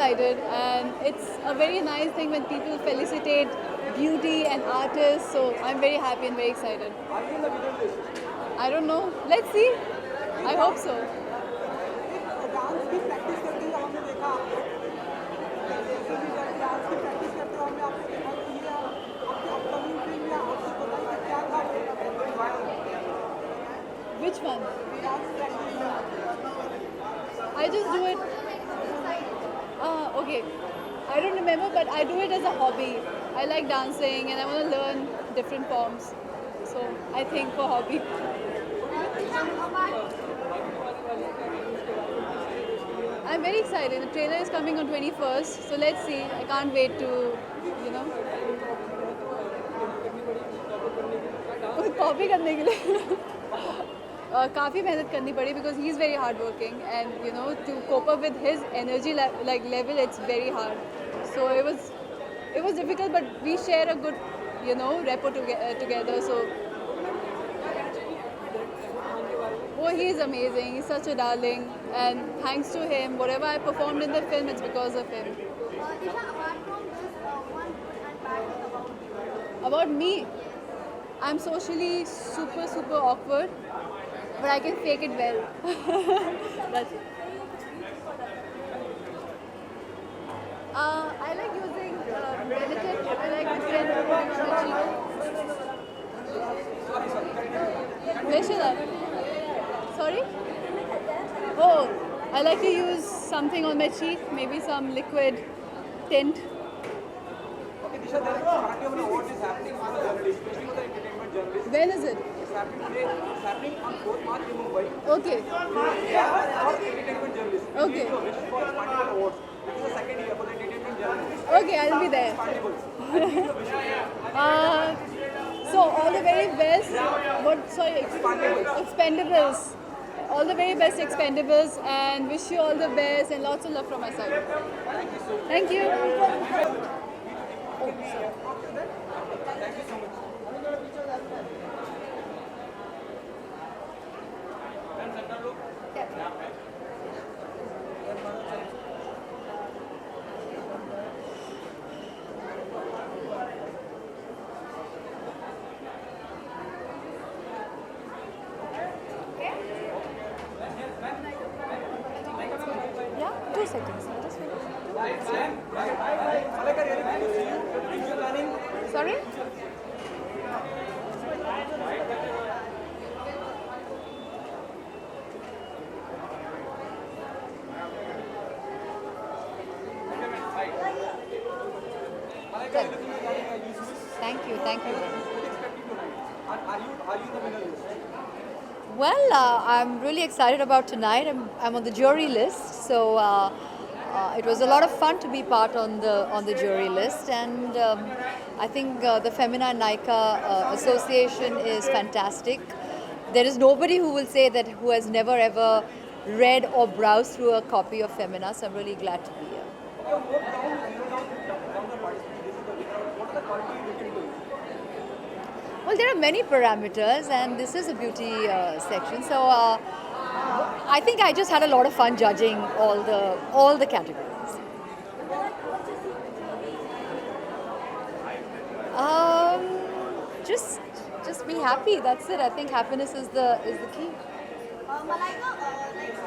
excited, and it's a very nice thing when people felicitate beauty and artists. So I'm very happy and very excited. Are you in the winner list? I don't know. Let's see. I hope so. Dance की practice करते हुए हमने देखा आपको जैसे भी जब dance की प्रैक्टिस करते हुए हमने आपको देखा तो ये आपकी अपकमिंग फिल्म या आपको पता है कि क्या था Which one? Dance practice I just do it. Okay. I don't remember, but I do it as a hobby. I like dancing and I want to learn different forms. So I think for hobby. I'm very excited. The trailer is coming on 21st, so let's see. I can't wait to, you know, copy करने के लिए काफ़ी मेहनत करनी पड़ी because he's very hardworking and you know to cope up with his energy level it's very hard. So it was difficult, but we share a good rapport together. So oh, he's amazing. He's such a darling, and thanks to him, whatever I performed in the film, it's because of him. Disha, apart from this, one good and bad thing about you. About me, I'm socially super awkward, but I can fake it well. That's it. I like using relative. I like different Vishal. Sorry? Oh, I like to use something on my cheek, maybe some liquid tint. Okay, Disha, there is a party of an award is happening for the journalists, especially for the entertainment journalists. When is it? It's happening today. It's happening on 4th March in Mumbai. Okay. Yeah, for entertainment journalists. Okay. So, wish for Spandibal Awards. This is the second year for the entertainment journalists. Okay, I'll be there. Spandibles. So all the very best. Expendables. Expendables. All the very best Expendables, and wish you all the best and lots of love from my side. Thank you. Yeah, 2 seconds. I'll just wait. Sorry? Thank you. Are you the winner list? Well, I'm really excited about tonight. I'm on the jury list, so it was a lot of fun to be part on the jury list, and I think the Femina Naika Association is fantastic. There is nobody who will say that who has never ever read or browsed through a copy of Femina, so I'm really glad to be here. Well, there are many parameters, and this is a beauty section. So I think I just had a lot of fun judging all the categories. Just be happy. That's it. I think happiness is the key. Malaika, if you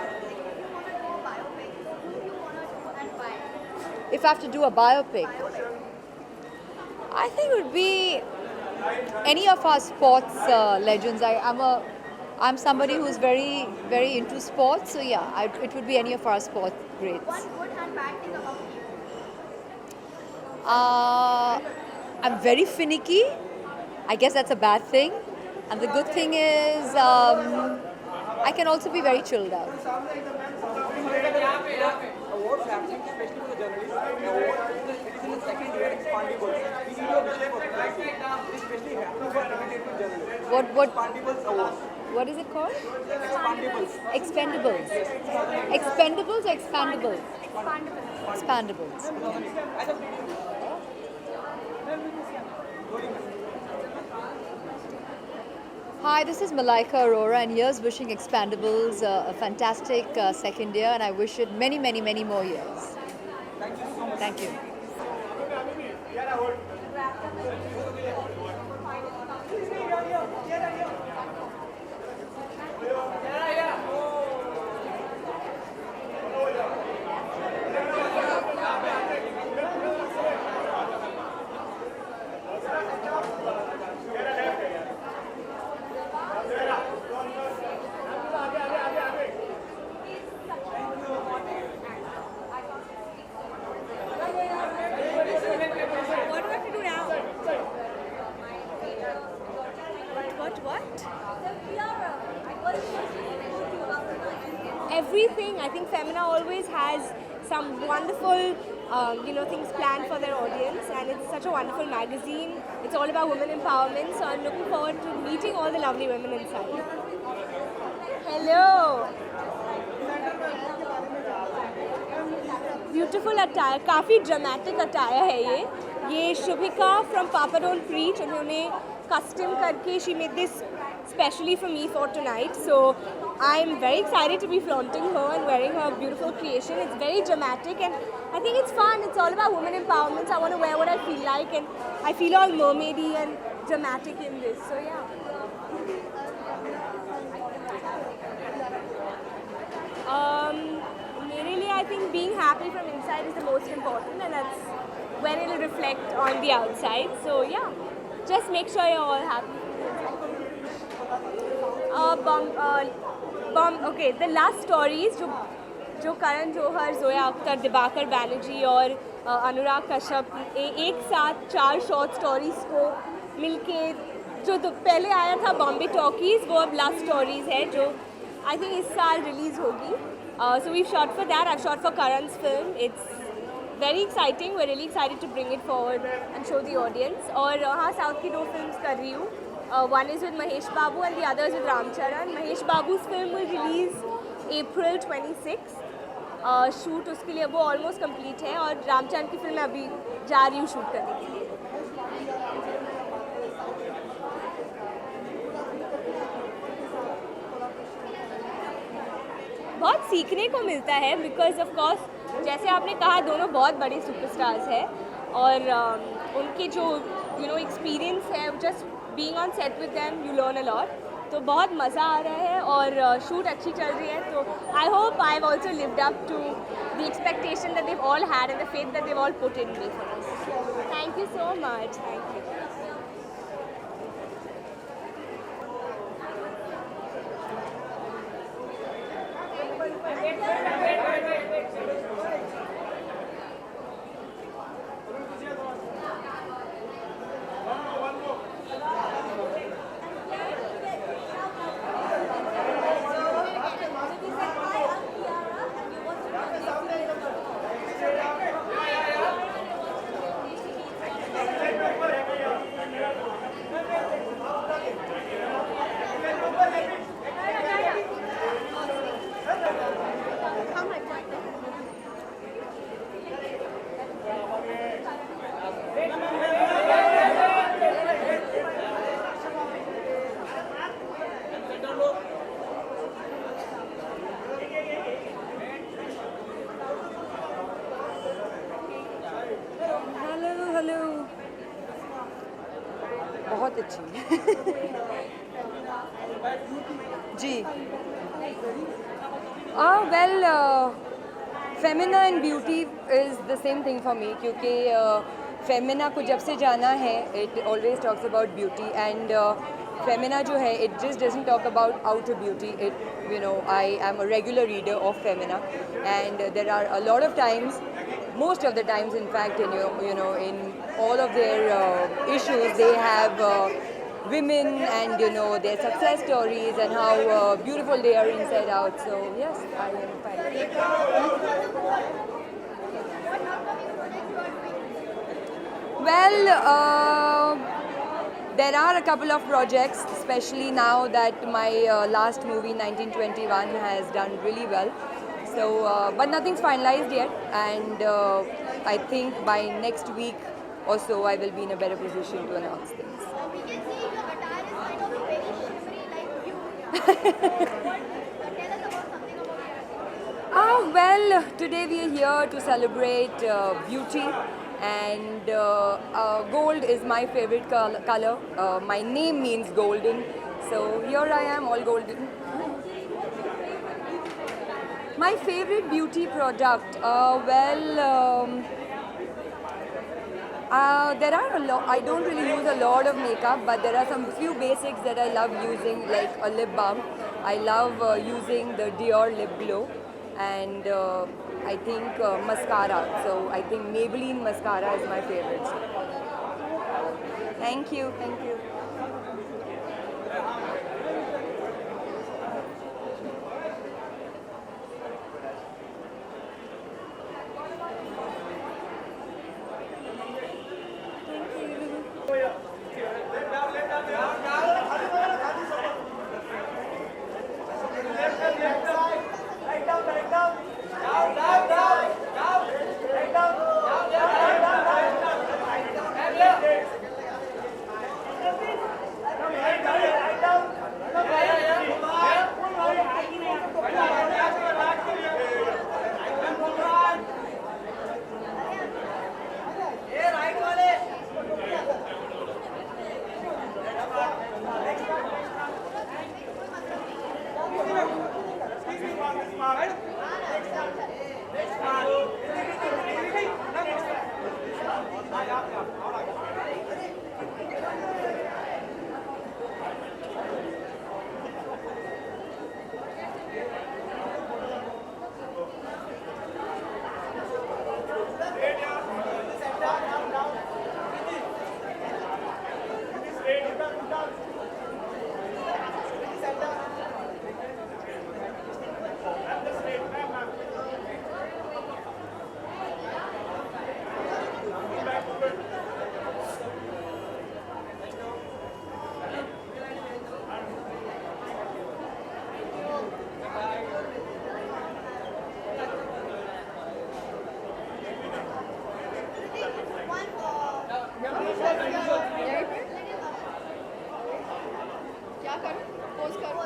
want to do a biopic, who do you want to do and why? If I have to do a biopic, I think it would be any of our sports legends. I'm somebody who's very into sports, so yeah, it would be any of our sports greats. One good and bad thing about you. I'm very finicky. I guess that's a bad thing. And the good thing is I can also be very chilled out. Awards happening, especially for the journalists. It is in the second year, Expandables. We need your wish for it, especially happening for entertainment journalists. What Expandables Awards. what is it called? Expandables. Expendables. Expendables or expandables? Expandable. Expandables. Hi, this is Malaika Arora, and here's wishing Expandables a fantastic second year, and I wish it many more years. Thank you. Thank you. What do I have to do now? What? Everything. I think Femina always has some wonderful, things planned for their audience, and it's such a wonderful magazine. It's all about women empowerment, so I'm looking forward to meeting all the lovely women inside. Hello. Beautiful attire, काफ़ी dramatic attire है ये Shubhika from papa don't preach, उन्होंने custom करके she made this specially for me for tonight, so I am very excited to be flaunting her and wearing her beautiful creation. It's very dramatic and I think it's fun. It's all about women empowerment. I want to wear what I feel like and I feel all mermaidy and dramatic in this, so yeah. मेरे लिए I think being happy from inside is the most important, and that's when it will reflect on the outside. So yeah, just make sure you're all happy. Okay, the last stories जो करण जौहर, जोया अख्तर, दिबाकर बैनर्जी और अनुराग कश्यप एक साथ 4 short stories को मिलके जो तो पहले आया था बॉम्बे टॉकीज़, वो अब लास्ट स्टोरीज है जो आई थिंक इस साल रिलीज़ होगी. So we've shot for that. I've shot for Karan's film. It's very exciting. We're really excited to bring it forward and show the audience. और हाँ, साउथ की 2 फिल्म्स कर रही हूँ. One is with Mahesh Babu and the other is with Ram Charan. Mahesh Babu's film will release April 26. Shoot उसके लिए वो almost complete है, और राम चरण की फिल्म अभी जा रही हूँ शूट करने के लिए. बहुत सीखने को मिलता है बिकॉज ऑफ कोर्स जैसे आपने कहा दोनों बहुत बड़े सुपरस्टार्स हैं, और उनके जो एक्सपीरियंस है, just being on set with them you learn a lot. तो बहुत मज़ा आ रहा है और शूट अच्छी चल रही है. तो I hope I have also lived up to the expectation that they've all had and the faith that they've all put in me for this. Thank you so much. Thank you. बहुत अच्छी जी. Well Femina and beauty is the same thing for me, क्योंकि Femina को जब से जाना है it always talks about beauty, and Femina जो है it just doesn't talk about outer beauty. It I am a regular reader of Femina, and there are a lot of times, most of the times in fact in all of their issues they have women and their success stories and how beautiful they are inside out. So yes, I am fine. Well, there are a couple of projects, especially now that my last movie 1921 has done really well. So, but nothing's finalized yet, and I think by next week or so I will be in a better position to announce things. We can see your attire is kind of very shimmery like you. Tell us about something about your attire. Well, today we are here to celebrate beauty, and gold is my favorite color. My name means golden, so here I am, all golden. My favorite beauty product, there are a lot. I don't really use a lot of makeup, but there are some few basics that I love using, like a lip balm. I love using the Dior lip glow, and I think mascara. So I think Maybelline mascara is my favorite. Thank you. Thank you. क्या करूँ? Pose करूँ?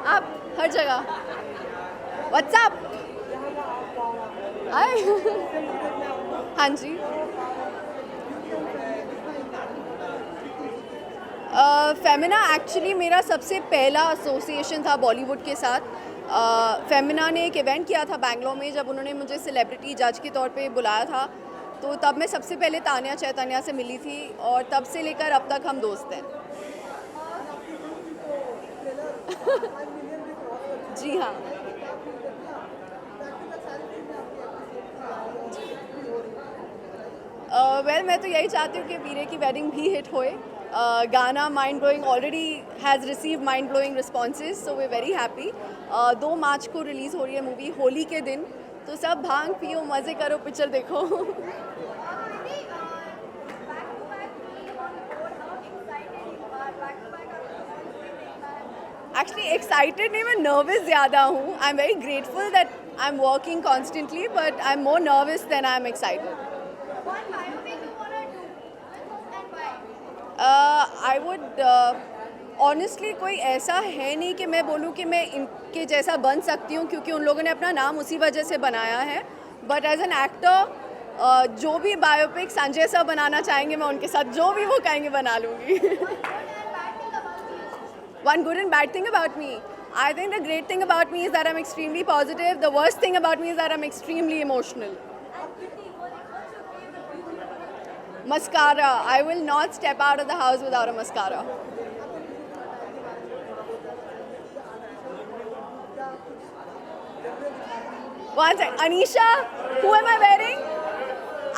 आप हर जगह WhatsApp हाय हाँ जी Femina actually मेरा सबसे पहला association था बॉलीवुड के साथ। फेमिना ने एक इवेंट किया था बैंगलोर में, जब उन्होंने मुझे सेलिब्रिटी जज के तौर पे बुलाया था, तो तब मैं सबसे पहले तानिया चैतन्या से मिली थी और तब से लेकर अब तक हम दोस्त हैं। जी हाँ। वेल मैं तो यही चाहती हूँ कि वीरे की वेडिंग भी हिट होए। गाना mind blowing already has receive mind blowing responses, so way very happy. 2 मार्च को रिलीज़ हो रही है मूवी होली के दिन, तो सब भांग पियो, मज़े करो, पिक्चर देखो। एक्चुअली एक्साइटेड नहीं, मैं नर्वस ज़्यादा हूँ। I am very grateful that I am working constantly, but I am more nervous than I am excited. I would honestly कोई ऐसा है नहीं कि मैं बोलूँ कि मैं इनके जैसा बन सकती हूँ, क्योंकि उन लोगों ने अपना नाम उसी वजह से बनाया है। बट एज एन एक्टर जो भी बायोपिक संजय सर बनाना चाहेंगे, मैं उनके साथ जो भी वो कहेंगे बना लूँगी। One good and bad thing about me. I think the great thing about me is that I'm extremely positive. The worst thing about me is that I'm extremely emotional. Mascara. I will not step out of the house without a mascara. One sec. Anisha, who am I wearing?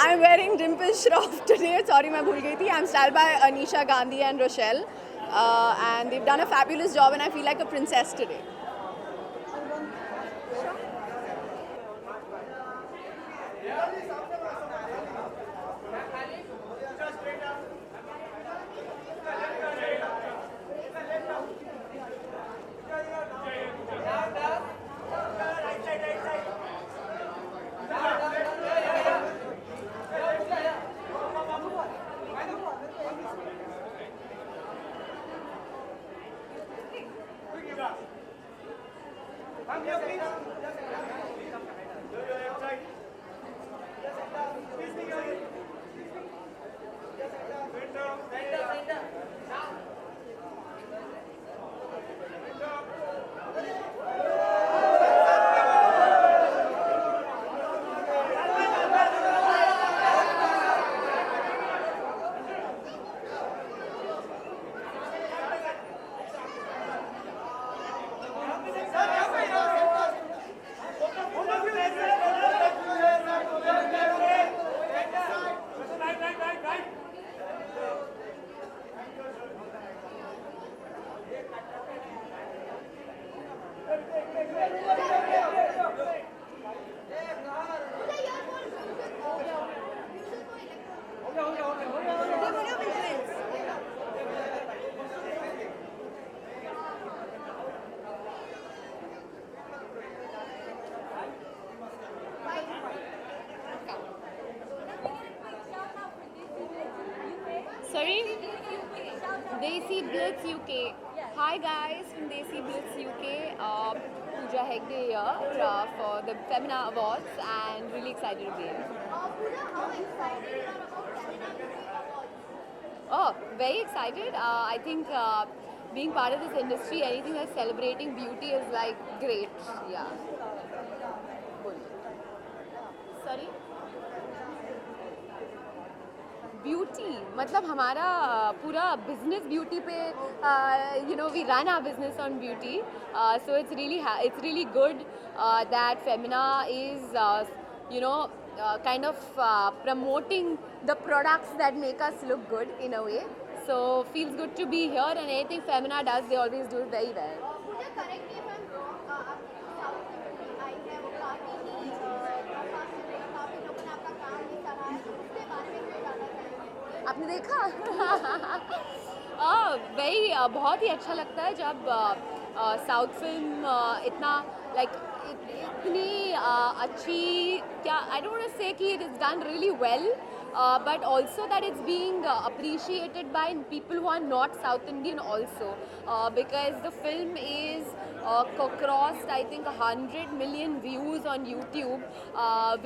I'm wearing Dimple Shroff today. Sorry, मैं भूल गई थी. I'm styled by Anisha Gandhi and Rochelle. And they've done a fabulous job, and I feel like a princess today. UK. Hi guys from Desi Blitz UK. Pooja Hegde here for the Femina Awards and really excited to be here. Pooja, how excited you are about Femina Beauty Awards? Oh, very excited. I think being part of this industry, anything that's celebrating beauty is like great. Yeah. Sorry? Beauty मतलब हमारा पूरा business beauty पे you know we run our business on beauty, so it's really good that Femina is you know kind of promoting the products that make us look good in a way, so feels good to be here, and anything Femina does they always do it very well. Pooja, correct me if I'm wrong. आप south की movie आई है वो काफ़ी ही काफ़ी लोगों ने आपका काम भी सराहा है, तो उसके बारे में क्या जानना चाहेंगे? आपने देखा? वही बहुत ही अच्छा लगता है जब साउथ फिल्म इतना लाइक इतनी अच्छी, क्या आई डोंट वांट टू से कि it is done really well, but also that it's being appreciated by people who are not South Indian also, because the film is crossed I think 100 million views on YouTube,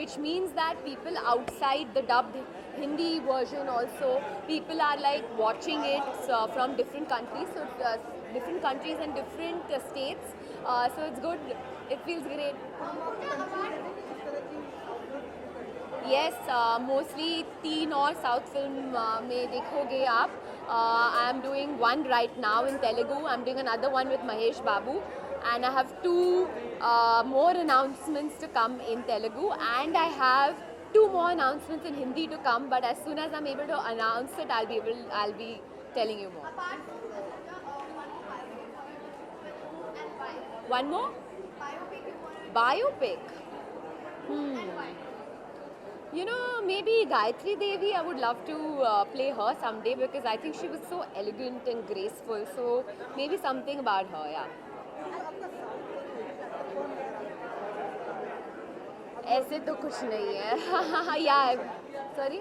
which means that people outside the dubbed Hindi version also, people are like watching it from different countries, so different countries and different states, so it's good, it feels great. Yes, mostly 3 और south film में देखोगे आप. I am doing one right now in Telugu. I am doing another one with Mahesh Babu, and I have 2 more announcements to come in Telugu, and I have 2 more announcements in Hindi to come. But as soon as I'm able to announce it, I'll be telling you more. Apart from Pooja, one more biopic and why? One more Biopic you want to biopic. and why? You know, maybe Gayatri Devi, I would love to play her someday because I think she was so elegant and graceful. So maybe something about her, yeah. ऐसे तो कुछ नहीं है. Yeah, sorry.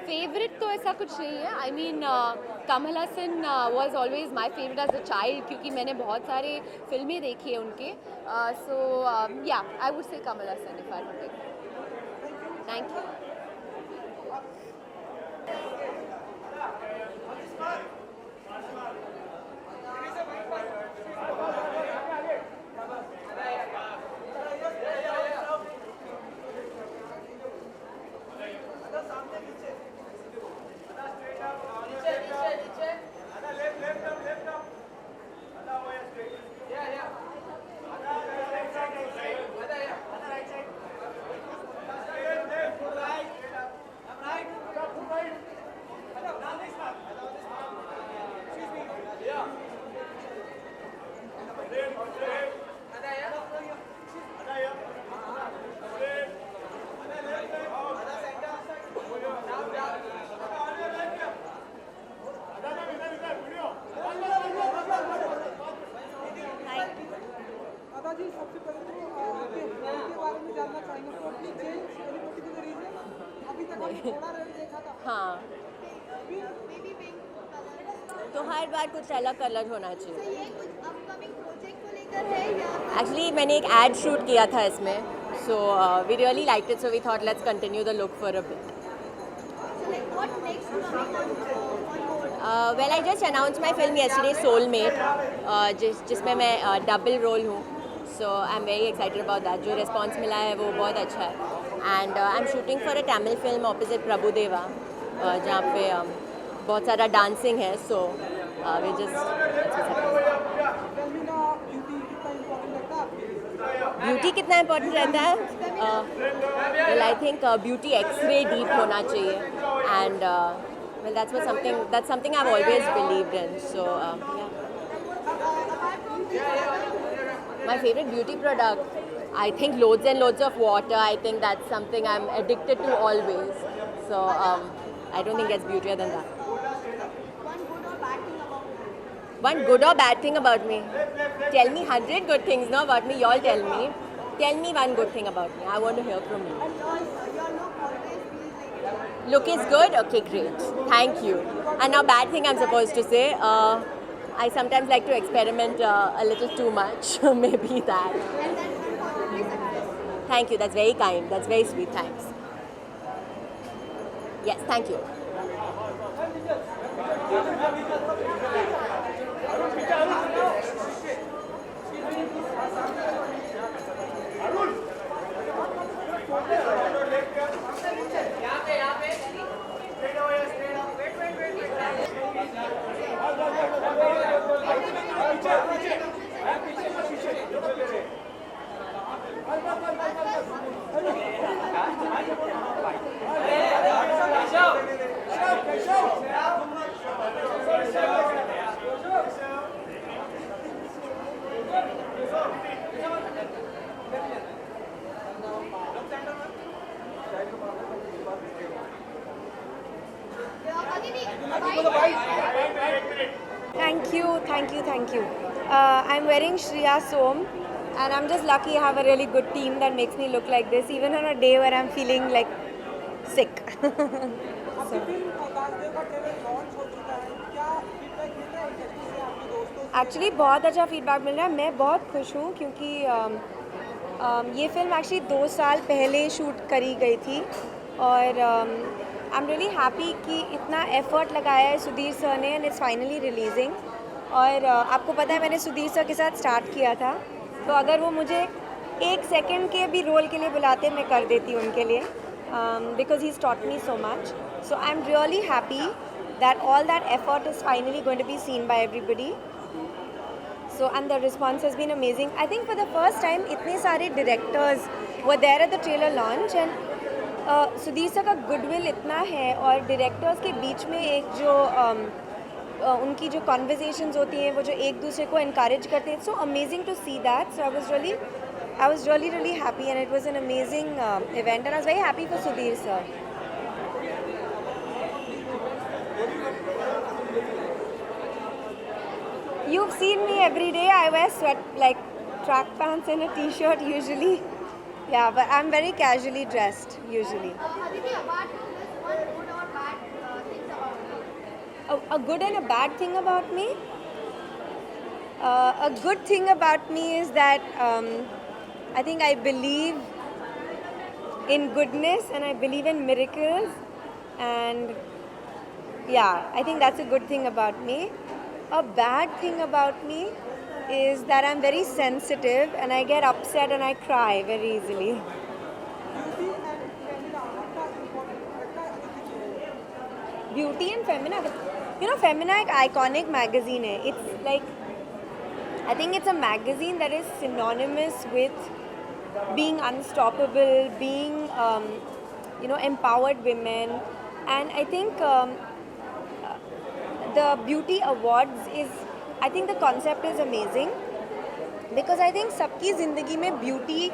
Favourite तो ऐसा कुछ नहीं है. I mean Kamal Haasan was always my favourite as a child, क्योंकि मैंने बहुत सारे फिल्में देखी है उनके. सो या I would say Kamal Haasan if I would take. Thank you. दादाजी सबसे पहले तो आपके रोल के बारे में जानना चाहेंगे. तो अपनी चेंज एनी पर्टिकुलर रीजन? अभी तक हमने थोड़ा रेट देखा था. हाँ, Baby pink color. तो हर बार कुछ अलग कलर होना तो चाहिए. ये कुछ अपकमिंग प्रोजेक्ट को लेकर है या एक्चुअली मैंने एक एड शूट किया था इसमें, so we really liked it, so we thought let's continue the look for a bit. so like what next coming on board? Well I just announce my film yesterday Soulmate, जिसमें मैं double role हूँ. So I am very excited about that. जो response मिला है वो बहुत अच्छा है. And I am shooting for a Tamil film opposite Prabhudeva, जहाँ पे बहुत सारा डांसिंग है. सो वी जस्ट फेमिना ब्यूटी कितना इम्पोर्टेंट लगता है आपके लिए? ब्यूटी कितना इम्पोर्टेंट रहता है? Well I think beauty x ray deep होना चाहिए. And well that's something I've always believed in. So yeah. My favorite beauty product, I think loads and loads of water. I think that's something I'm addicted to always. So I don't think it's beautier than that. One good or bad thing about you? One good or bad thing about me? Tell me 100 good things, no, about me. Y'all tell me. Tell me one good thing about me. I want to hear from you. And your look always feels like Look is good? Okay, great. Thank you. And now, bad thing I'm supposed to say. I sometimes like to experiment a little too much. Maybe that. And then unfortunately surprised. Thank you. That's very kind. That's very sweet. Thanks. Yes, thank you. Aditi, bye. Thank you. I'm wearing Shriya Som, and I'm just lucky I have a really good team that makes me look like this, even on a day where I'm feeling like sick. आपकी film दासदेव का trailer launch हो चुका है, क्या feedback मिल रहा है industry से, आपके दोस्तों से? एक्चुअली बहुत अच्छा फीडबैक मिल रहा है. मैं बहुत खुश हूँ क्योंकि ये फिल्म एक्चुअली 2 साल पहले शूट करी गई थी और आई एम रियली हैप्पी कि इतना एफर्ट लगाया है सुधीर सर ने एंड इट्स फाइनली रिलीजिंग. और आपको पता है मैंने सुधीर सर के साथ स्टार्ट किया था, तो अगर वो मुझे 1 सेकंड के भी रोल के लिए बुलाते मैं कर देती उनके लिए, because he taught me so much. So I'm really happy that all that effort is finally going to be seen by everybody. So and the response has been amazing. I think for the first time इतने सारे directors were there at the trailer launch and Sudhir sir का goodwill इतना है और directors के बीच में एक जो उनकी जो conversations होती हैं वो जो एक दूसरे को encourage करते हैं, it's so amazing to see that. So I was really happy and it was an amazing event and I was very happy for Sudhir sir. You've seen me every day. I wear track pants and a t-shirt usually. Yeah, but I'm very casually dressed usually. Aditi, apart from this, one good or bad things about you? A good and a bad thing about me? A good thing about me is that I think I believe in goodness and I believe in miracles, and yeah, I think that's a good thing about me. A bad thing about me is that I'm very sensitive and I get upset and I cry very easily. Beauty and Femina लगता है Beauty and Femina. You know, Femina एक iconic magazine है. It's like, I think it's a magazine that is synonymous with being unstoppable, being, empowered women. And I think the beauty awards is, I think the concept is amazing. Because I think सबकी ज़िंदगी में beauty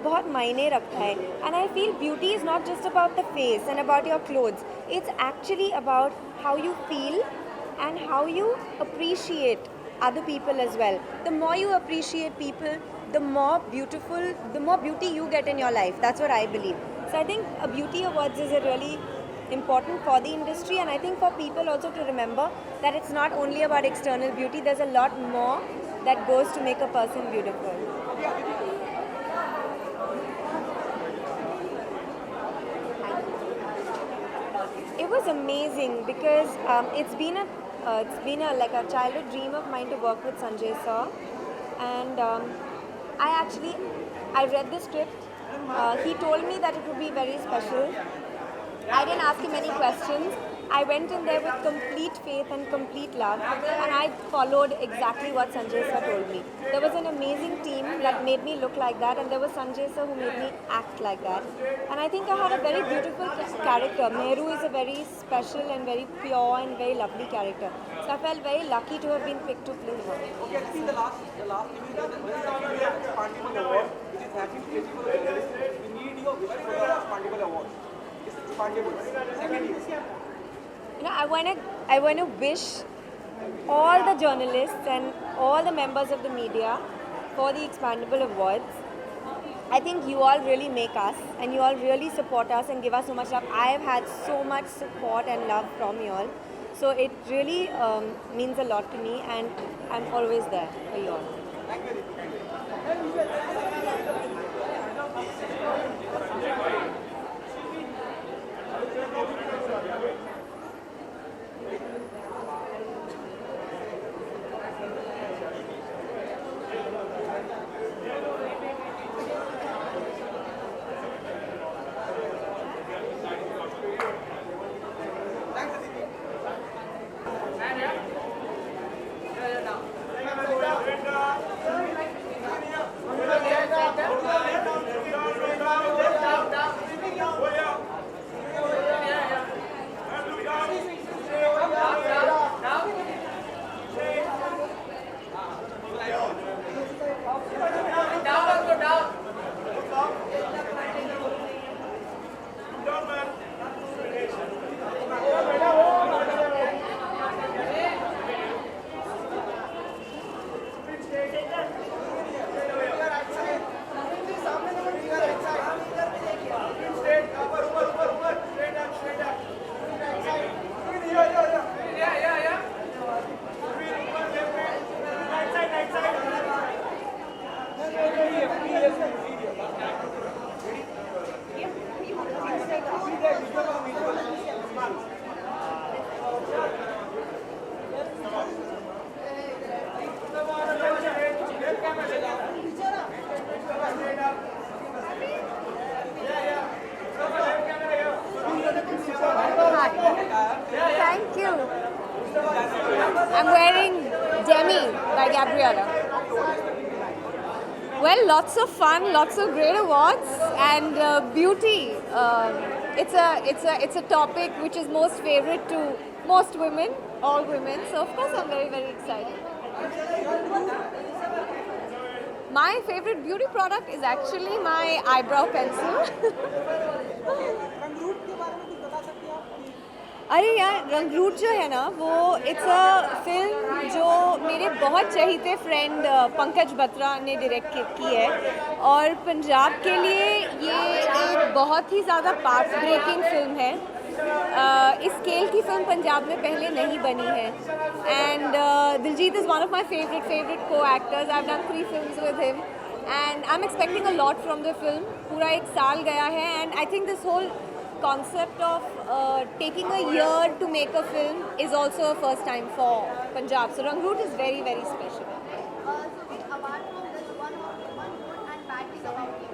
बहुत मायने रखता है. And I feel beauty is not just about the face and about your clothes. It's actually about how you feel and how you appreciate other people as well. The more you appreciate people, the more beauty you get in your life. That's what I believe. So I think a beauty awards is a really important for the industry, and I think for people also to remember that it's not only about external beauty. There's a lot more that goes to make a person beautiful. It was amazing because it's been a childhood dream of mine to work with Sanjay sir, and I read the script. He told me that it would be very special. I didn't ask him any questions. I went in there with complete faith and complete love, and I followed exactly what Sanjay sir told me. There was an amazing team that made me look like that, and there was Sanjay sir who made me act like that. And I think I had a very beautiful character. Mehru is a very special and very pure and very lovely character. So I felt very lucky to have been picked to play her. Okay, I think the last evening there is a Expandable Award, which is happening for the journalists. We need your wish for the Expandable Award. It's expandable. Second year. You know, I want to wish all the journalists and all the members of the media for the Expandable Awards. I think you all really make us, and you all really support us and give us so much love. I have had so much support and love from you all, so it really means a lot to me, and I'm always there for you all. Thank you. I'm wearing Demi by Gabriella. Well, lots of fun, lots of great awards, and beauty. It's a topic which is most favorite to most women, all women. So of course I'm very, very excited. My favorite beauty product is actually my eyebrow pencil. रंगरूट के बारे में कुछ बता सकते हैं आप? अरे यार, रंगरूट जो है ना, वो इट्स अ फिल्म जो मेरे बहुत चहीते फ्रेंड पंकज बत्रा ने डायरेक्ट की है, और पंजाब के लिए ये एक बहुत ही ज़्यादा पाथ ब्रेकिंग फिल्म है. इस स्केल की फिल्म पंजाब में पहले नहीं बनी है, and Diljit is one of my favourite को actors. I have done 3 films with him, and I am expecting a lot from the film. पूरा 1 साल गया है, and I think this whole concept of taking a year to make a film is also a first time for Punjab. So Rangroot is very, very special. So apart from this, one good and bad thing about you.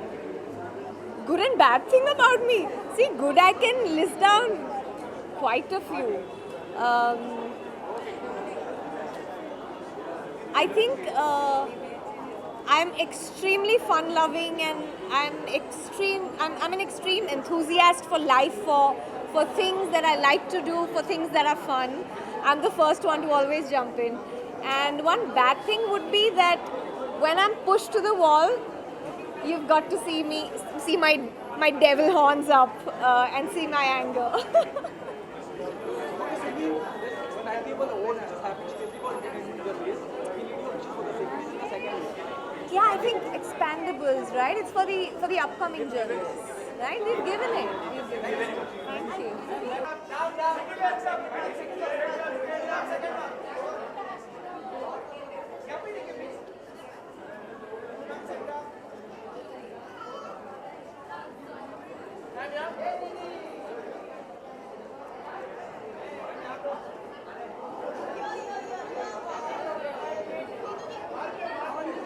Good and bad thing about me? See, good, I can list down quite a few. I think I'm extremely fun-loving, and I'm an extreme enthusiast for life, for things that I like to do, for things that are fun. I'm the first one to always jump in. And one bad thing would be that when I'm pushed to the wall, you've got to see my devil horns up, and see my anger. Yeah, I think Expandables, right? It's for the upcoming journalists, right? We've given it. Thank you.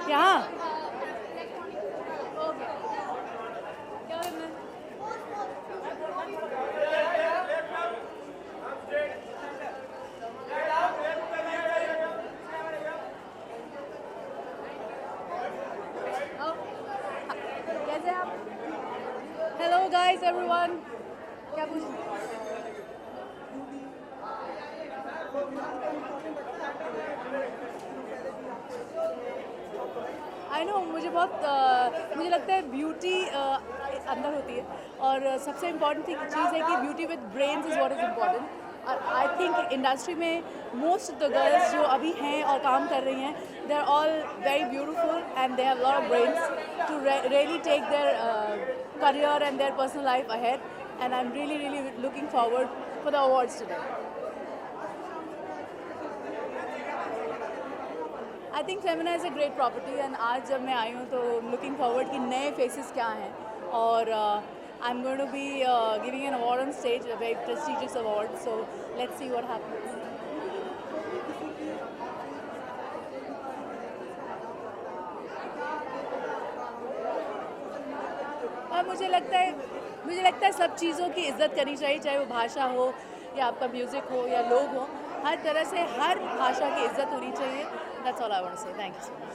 Yeah. कैसे आप? Hello guys, everyone. क्या पूछ? I know, मुझे मुझे लगता है beauty अंदर होती है, और सबसे इम्पॉर्टेंट चीज़ है कि beauty with brains is what is important. I think industry में मोस्ट ऑफ द गर्ल्स जो अभी हैं और काम कर रही हैं, they are all very beautiful and they have lot of brains to really take their career and their personal life ahead, and I'm really looking forward for the awards today. I think Femina is a great property, and आज जब मैं आई हूँ तो looking forward कि नए faces क्या हैं, और I'm going to be giving an award on stage, a very prestigious award, so let's see what happens. और मुझे लगता है सब चीज़ों की इज़्ज़त करनी चाहिए, चाहे वो भाषा हो या आपका म्यूज़िक हो या लोग हो, हर तरह से हर भाषा की इज़्ज़त होनी चाहिए. That's all I want to say. Thank you so much.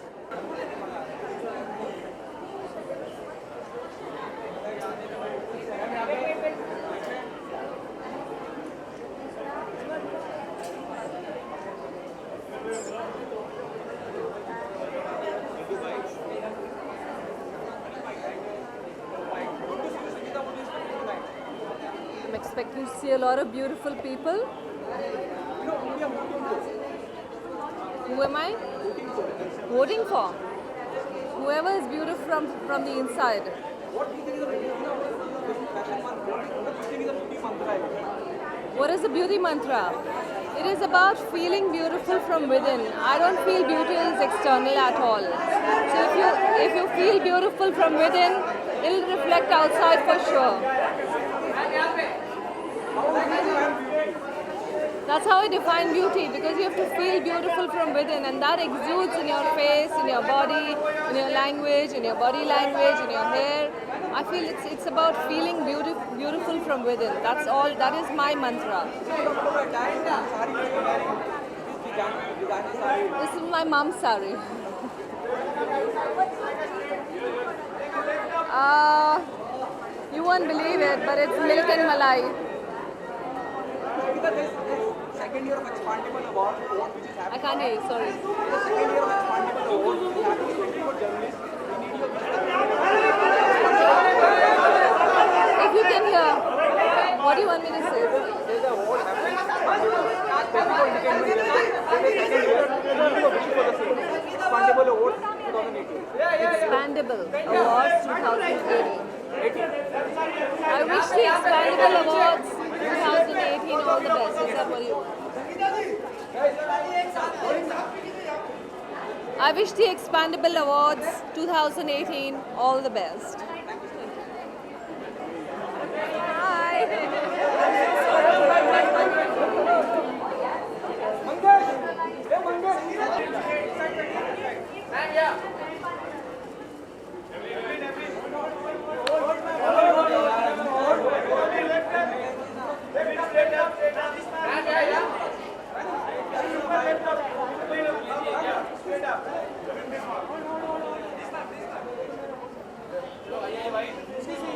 I'm expecting to see a lot of beautiful people. Who am I? Voting for? Whoever is beautiful from the inside. What is the beauty mantra? It is about feeling beautiful from within. I don't feel beauty is external at all. So if you feel beautiful from within, it'll reflect outside for sure. That's how I define beauty, because you have to feel beautiful from within, and that exudes in your face, in your body, in your language, in your body language, in your hair. I feel it's about feeling beautiful from within. That's all. That is my mantra. This is my mom's sari. You won't believe it, but it's milk and malai. Second year of Expandable Award, which is happening. I can't hear you, sorry. The second year of Expandable Award, which is happening for journalists. We need your If you can hear, what do you want me to say? There's an award happening. Technical entertainment journalists. There's a second year. We need your wish for the same. Expandable Award 2018. Expandable Awards 2018. I wish the Expandable Awards 2018 all the best. Is that what you want? I wish the Expandable Awards 2018 all the best.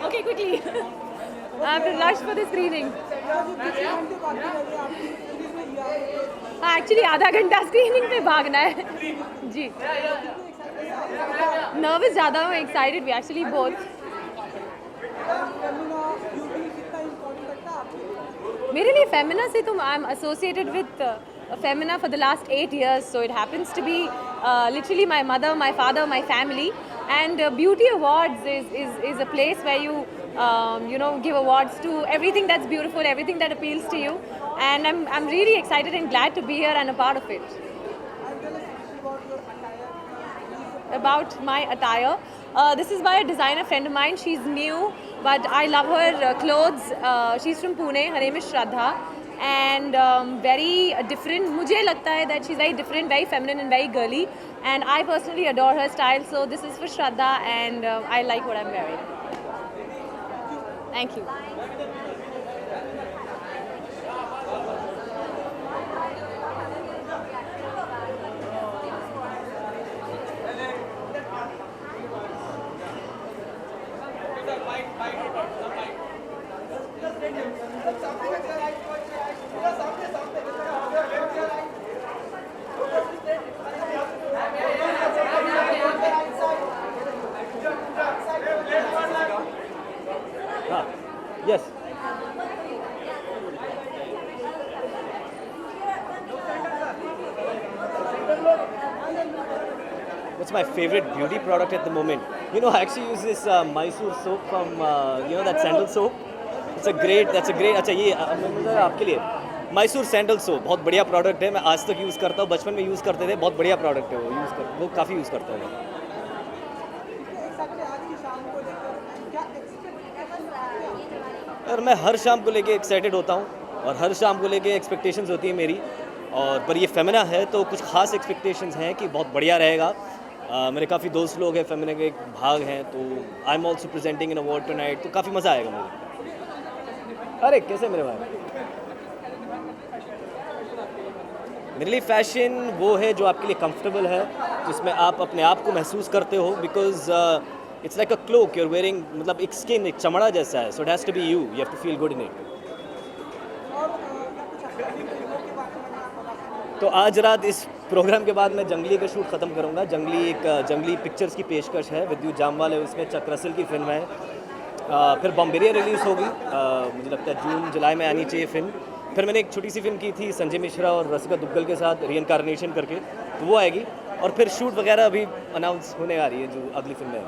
Okay, quickly. I have to rush for the screening. Actually आधा घंटा screening पे भागना है जी. Nervous ज़्यादा हूँ, excited भी actually both. मेरे लिए फेमिना से तो I am associated with Femina for the last 8 years, so it happens to be literally my mother, my father, my family, and Beauty Awards is a place where you give awards to everything that's beautiful, everything that appeals to you, and I'm really excited and glad to be here and a part of it. About my attire, this is by a designer friend of mine. She's new, but I love her clothes. She's from Pune. Her name is Shraddha. And very different. मुझे लगता है that she's very different, very feminine and very girly, and I personally adore her style. So this is for Shraddha, and I like what I'm wearing. Thank you. Yes. What's my favorite beauty product at the moment? You know, I actually use this Mysore soap from, you know, that sandal soap. That's a great, अच्छा ये मतलब आपके लिए Mysore sandal soap बहुत बढ़िया product है. मैं आज तक यूज़ करता हूँ, बचपन में यूज़ करते थे, बहुत बढ़िया प्रोडक्ट है वो काफ़ी यूज़ करता हूँ. और मैं हर शाम को लेके एक्साइटेड होता हूँ और हर शाम को लेके एक्सपेक्टेशंस होती है मेरी. और पर ये फेमिना है तो कुछ खास एक्सपेक्टेशंस हैं कि बहुत बढ़िया रहेगा. मेरे काफ़ी दोस्त लोग हैं फेमिना के एक भाग हैं, तो I am also presenting in award tonight, तो काफ़ी मज़ा आएगा मुझे. अरे कैसे मेरे भाई, मेरे लिए फ़ैशन वो है जो आपके लिए कंफर्टेबल है, जिसमें आप अपने आप को महसूस करते हो. Because it's like a cloak you're wearing, मतलब एक स्किन, एक चमड़ा जैसा है. So it has to be you have to feel good in it. तो आज रात इस प्रोग्राम के बाद मैं जंगली का शूट ख़त्म करूँगा. जंगली पिक्चर्स की पेशकश है, विद्युत जामवाल है उसमें, चक रसल की फिल्म है. फिर बॉम्बेरिया रिलीज़ होगी, मुझे लगता है जून जुलाई में आनी चाहिए फिल्म. फिर मैंने एक छोटी सी फिल्म की थी संजय मिश्रा और रसिका दुग्गल के साथ, रीइंकारनेशन करके, तो वो आएगी. और फिर शूट वगैरह अभी अनाउंस होने आ रही है जो अगली फिल्म है.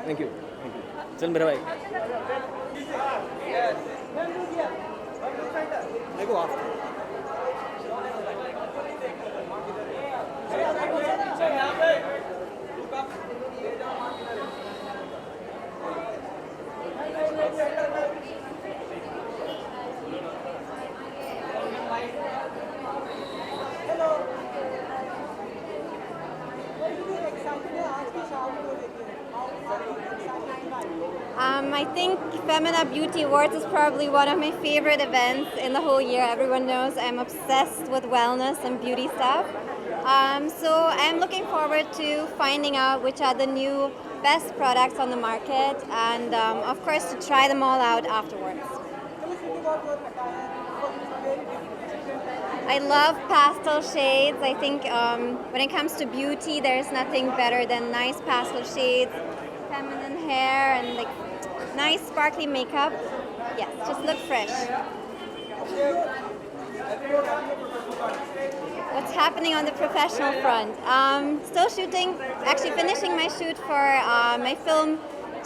Thank you. चल मेरा भाई देखो आप. I think Femina Beauty Awards is probably one of my favorite events in the whole year. Everyone knows I'm obsessed with wellness and beauty stuff. So I'm looking forward to finding out which are the new best products on the market, and of course to try them all out afterwards. I love pastel shades. I think when it comes to beauty, there's nothing better than nice pastel shades, feminine hair, and like nice sparkly makeup. Yes, just look fresh. What's happening on the professional front? Still shooting, actually finishing my shoot for my film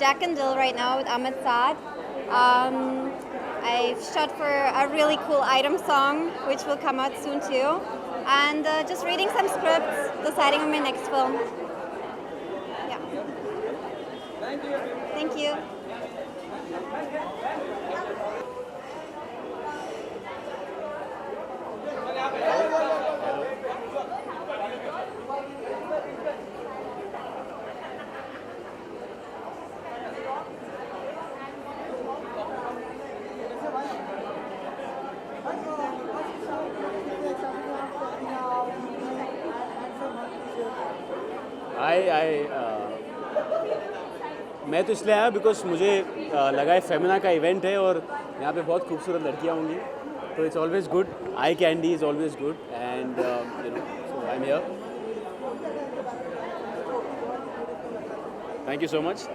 Jack and Jill right now with Amit Saad. I've shot for a really cool item song, which will come out soon too. And just reading some scripts, deciding on my next film. Yeah. Thank you. मैं तो इसलिए आया because मुझे लगा है फेमिना का event है और यहाँ पे बहुत खूबसूरत लड़कियाँ होंगी, तो it's always good. Eye candy is always good and you know so I am here. Thank you so much.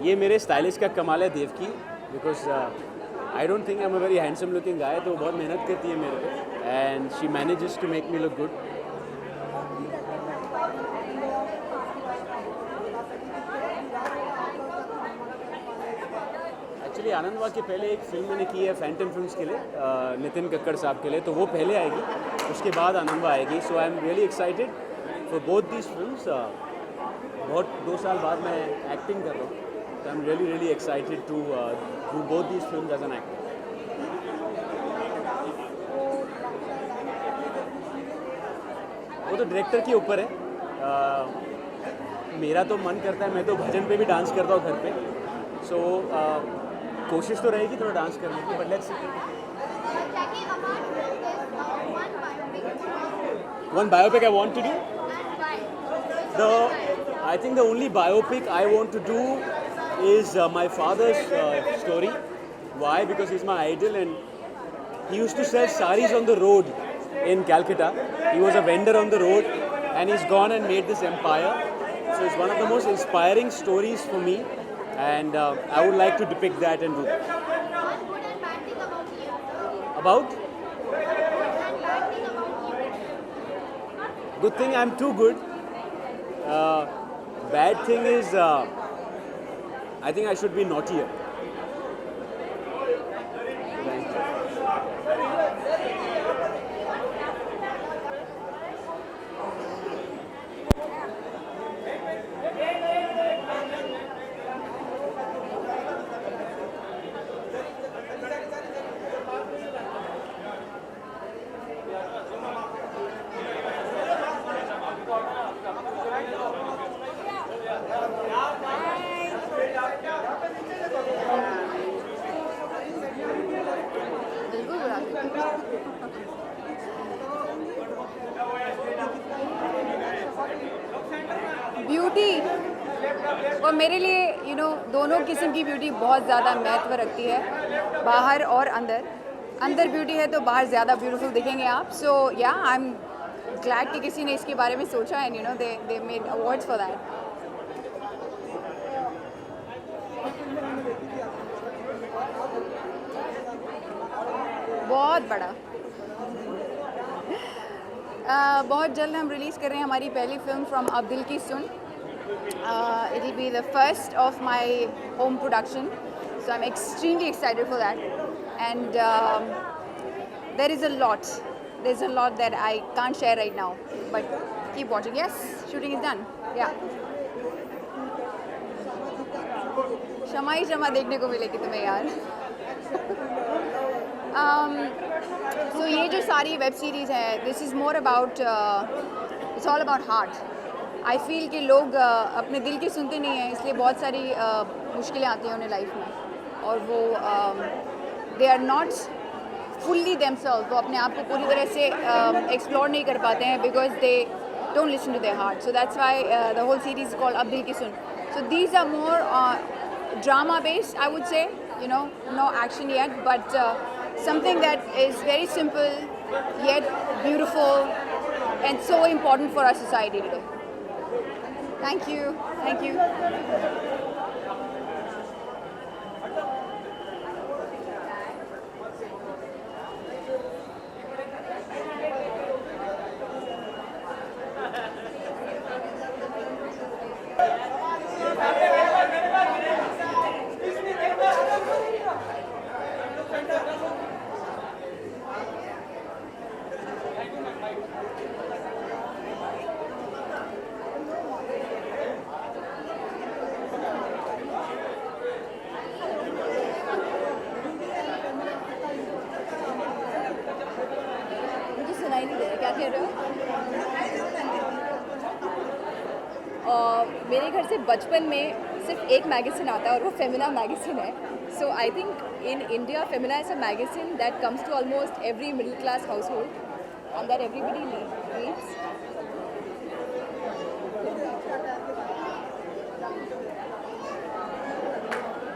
ये मेरे स्टाइलिश का कमाल है देव की, because I don't think I am a very handsome looking guy, तो बहुत मेहनत करती है मेरे पे and she manages to make me look good. Actually Anandwa के पहले एक फिल्म मैंने की है फैंटम फिल्म्स के लिए, नितिन कक्कड़ साहब के लिए, तो वो पहले आएगी, उसके बाद आनंदवा आएगी. So I am really excited for both these films. बहुत 2 साल बाद मैं एक्टिंग कर रहा हूँ, तो I am really excited to do both these films as an actor. वो तो डायरेक्टर के ऊपर है. मेरा तो मन करता है, मैं तो भजन पे भी डांस करता हूँ घर पे, सो कोशिश तो रहेगी थोड़ा डांस करने की, but let's see. Jackie, apart from this, one biopic. One biopic I want to do. And why? I think the only biopic I want to do is my father's story. Why? Because he's my idol and he used to sell saris on the road in Calcutta. He was a vendor on the road and he's gone and made this empire. So it's one of the most inspiring stories for me, and I would like to depict that and do that. One good and bad thing about you. About? Good and bad thing about you. Good thing I'm too good. Bad thing is, I think I should be naughtier. बिल्कुल बुरा beauty और मेरे लिए दोनों किस्म की beauty बहुत ज़्यादा महत्व रखती है, बाहर और अंदर। अंदर ब्यूटी है तो बाहर ज़्यादा ब्यूटीफुल दिखेंगे आप। सो या आई एम ग्लैड कि किसी ने इसके बारे में सोचा and they made awards for that. बहुत बड़ा बहुत जल्द हम रिलीज़ कर रहे हैं हमारी पहली फिल्म फ्रॉम अब दिल की सुन। It will be the first of my home production, so I'm extremely excited for that. And there's a lot that I can't share right now, but keep watching. Yes, shooting is done. Yeah. शमा ही शमा देखने को मिलेगी तुम्हें यार। So ये जो सारी web series है, this is more about it's all about heart. I feel कि लोग अपने दिल की सुनते नहीं हैं, इसलिए बहुत सारी मुश्किलें आती हैं उन्हें लाइफ में, और वो they are not fully themself, वो अपने आप को पूरी तरह से एक्सप्लोर नहीं कर पाते हैं because they don't listen to their heart. So that's why the whole series called अब दिल की सुन। So these are more drama based, I would say, no action yet, but something that is very simple yet beautiful and so important for our society today. Thank you. Thank you. क्या कह रहे हो? मेरे घर से बचपन में सिर्फ एक मैगज़ीन आता है और वो फेमिना मैगज़ीन है। So I think in India Femina is a magazine that comes to almost every middle class household and that everybody reads.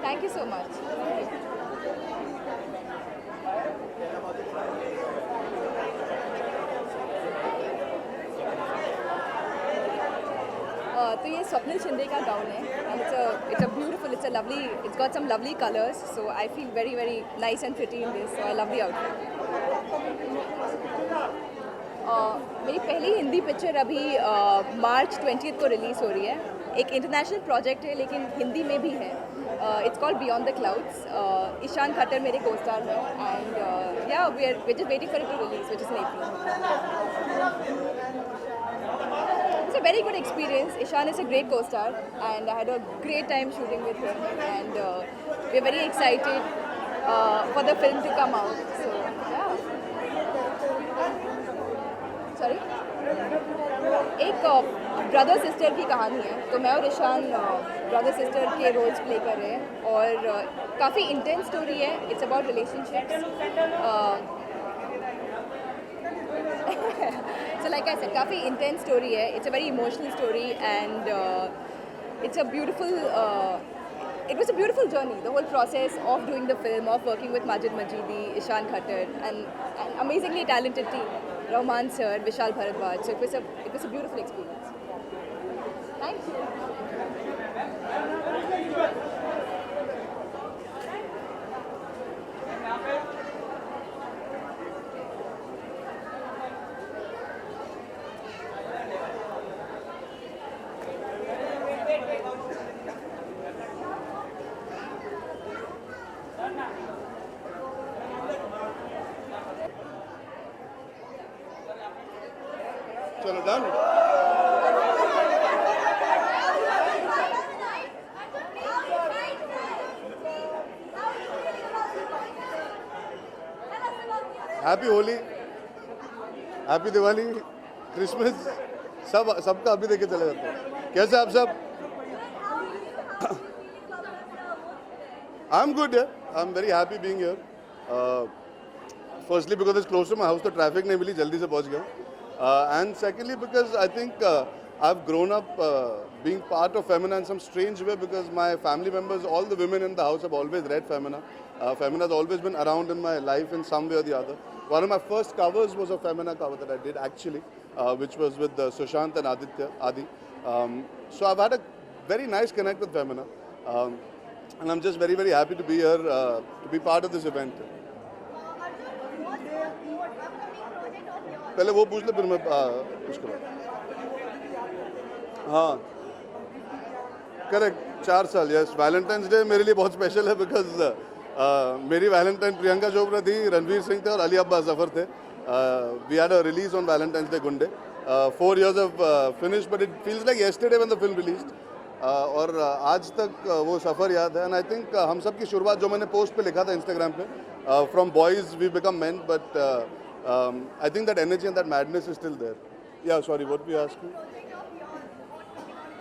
Thank you so much. तो ये स्वप्निल शिंदे का गाउन है and it's a beautiful, it's a lovely, it's got some lovely colours, so I feel very very nice and pretty in this, so I love the outfit. मेरी पहली Hindi picture अभी मार्च 20 को release हो रही है। एक इंटरनेशनल प्रोजेक्ट है लेकिन हिंदी में भी है। It's called beyond the clouds. Ishaan Khatter मेरे को स्टार है and yeah we are just waiting for it to release which is in April. It's a very good experience. Ishan is a great co-star and I had a great time shooting with him and we're very excited for the film to come out. So yeah. Sorry? एक brother sister की कहानी है, तो मैं और Ishan brother sister के roles play कर रहे हैं और काफ़ी इंटेंस स्टोरी है। It's about relationships. So like I said, काफ़ी intense story है. It's a very emotional story and it's a beautiful, it was a beautiful journey. The whole process of doing the film, of working with Majid Majidi, Ishan Khattar and an amazingly talented team, Rahman sir, Vishal Bharadwaj. So it was a beautiful experience. Thank you. चलो done. Happy Holi, happy Diwali, Christmas, सबका अभी देके चले जाते हैं. कैसे आप सब? I'm good, yeah. I'm very happy being here. Firstly, because it's close to my house, तो traffic नहीं मिली, जल्दी से पहुंच गया. And secondly, because I think I've grown up being part of Femina in some strange way, because my family members, all the women in the house have always read Femina. Femina has always been around in my life in some way or the other. One of my first covers was a Femina cover that I did actually, which was with Sushant and Adi. So I've had a very nice connect with Femina. And I'm just very, very happy to be here, to be part of this event. पहले वो पूछ ले फिर मैं उसके बाद. हाँ, correct, 4 साल. यस, वैलेंटाइंस डे मेरे लिए बहुत स्पेशल है, बिकॉज मेरी वैलेंटाइन प्रियंका चोपड़ा थी, रणवीर सिंह थे और अली अब्बास जफर थे. We had a release on Valentine's day Gunday. 4 years have finished, but it feels like yesterday when the film released. और आज तक वो सफ़र याद है. एंड आई थिंक हम सब की शुरुआत, जो मैंने पोस्ट पे लिखा था इंस्टाग्राम पे, from boys we become men, but I think that energy and that madness is still there. Yeah sorry, what we asking?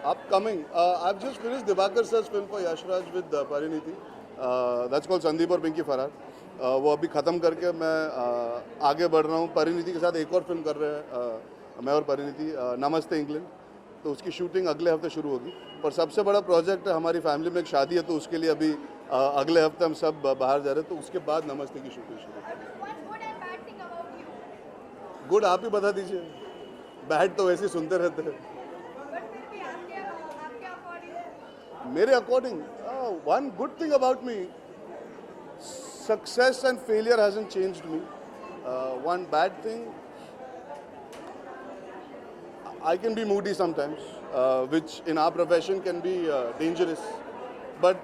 Upcoming, I've just finished Divakar sir's film for Yashraj with Parineeti. That's called Sandeep और पिंकी फरार. वो अभी ख़त्म करके मैं आगे बढ़ रहा हूँ. परिणीति के साथ एक और फिल्म कर रहे हैं, मैं और परिणीति, नमस्ते इंग्लैंड. तो उसकी शूटिंग अगले हफ्ते शुरू होगी. और सबसे बड़ा प्रोजेक्ट है, हमारी फैमिली में एक शादी है, तो उसके लिए अभी अगले हफ्ते हम सब बाहर जा रहे हैं, तो उसके बाद नमस्ते की शूटिंग शुरू. गुड आप ही बता दीजिए. बैड तो वैसे ही सुनते रहते हैं. मेरे according, one good thing about me, success and failure hasn't changed me. One bad thing, I can be moody sometimes, which in our profession can be dangerous, but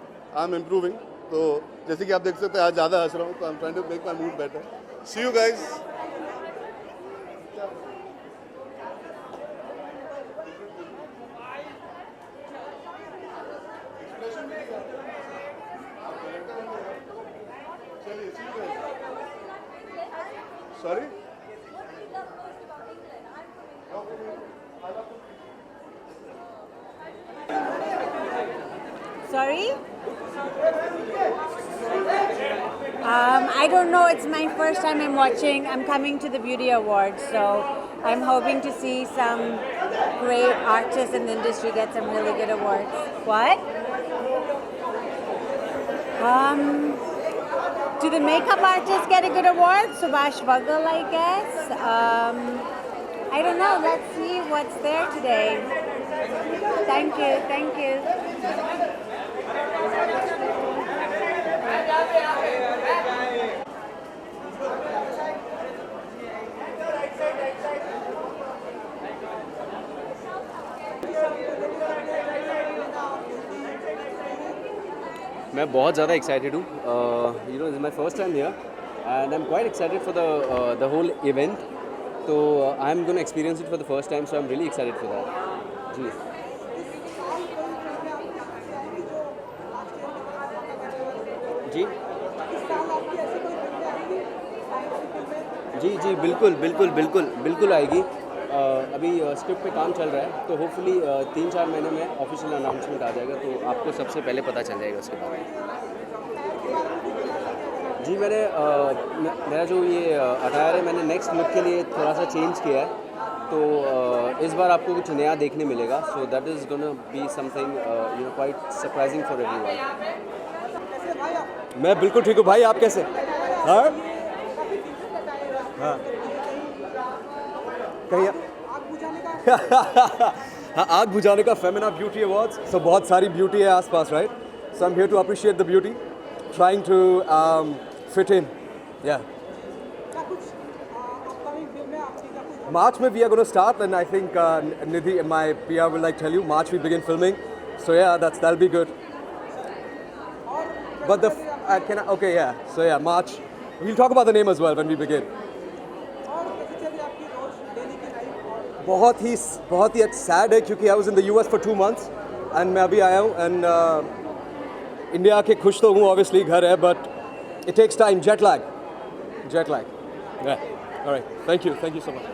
I'm improving. तो जैसे कि आप देख सकते हैं आज ज़्यादा हंस रहा हूँ, तो I'm trying to make my mood better. See you guys. Sorry? Sorry? I don't know. It's my first time I'm coming to the Beauty Awards, so I'm hoping to see some great artists in the industry get some really good awards. What? Do the makeup artists get a good award? Subhash Vagal, I guess. I don't know. Let's see what's there today. Thank you. Thank you. मैं बहुत ज़्यादा excited हूँ. You know, is my first time here and I am quite excited for the whole event. तो I am gonna experience it for the first time, so I am really excited for that. जी जी जी जी बिल्कुल बिल्कुल बिल्कुल बिल्कुल आएगी. अभी स्क्रिप्ट पे काम चल रहा है, तो होपफुली 3-4 महीने में ऑफिशियल अनाउंसमेंट आ जाएगा, तो आपको सबसे पहले पता चल जाएगा उसके बारे में. जी मेरा जो ये अटायर है, मैंने नेक्स्ट लुक के लिए थोड़ा सा चेंज किया है, तो इस बार आपको कुछ नया देखने मिलेगा. So that is gonna be something you know quite surprising for everyone. मैं बिल्कुल ठीक हूँ भाई, आप कैसे? हाँ हाँ कहीं हाँ, आग बुझाने का फेमिना ब्यूटी अवार्ड्स. सो बहुत सारी ब्यूटी है आसपास, right? So I am here to appreciate the beauty, trying to fit in. Yeah March में we are going to start, and I think Nidhi, my PR, will like tell you March we begin filming. So yeah, that'll be good. But the okay, yeah. So yeah, March. We'll talk about the name as well when we begin. बहुत ही sad है क्योंकि I was in the US for 2 months and मैं अभी आया हूँ and India आके खुश तो हूँ, ऑब्वियसली घर है, but it takes time, jet lag alright, thank you so much.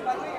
By the way,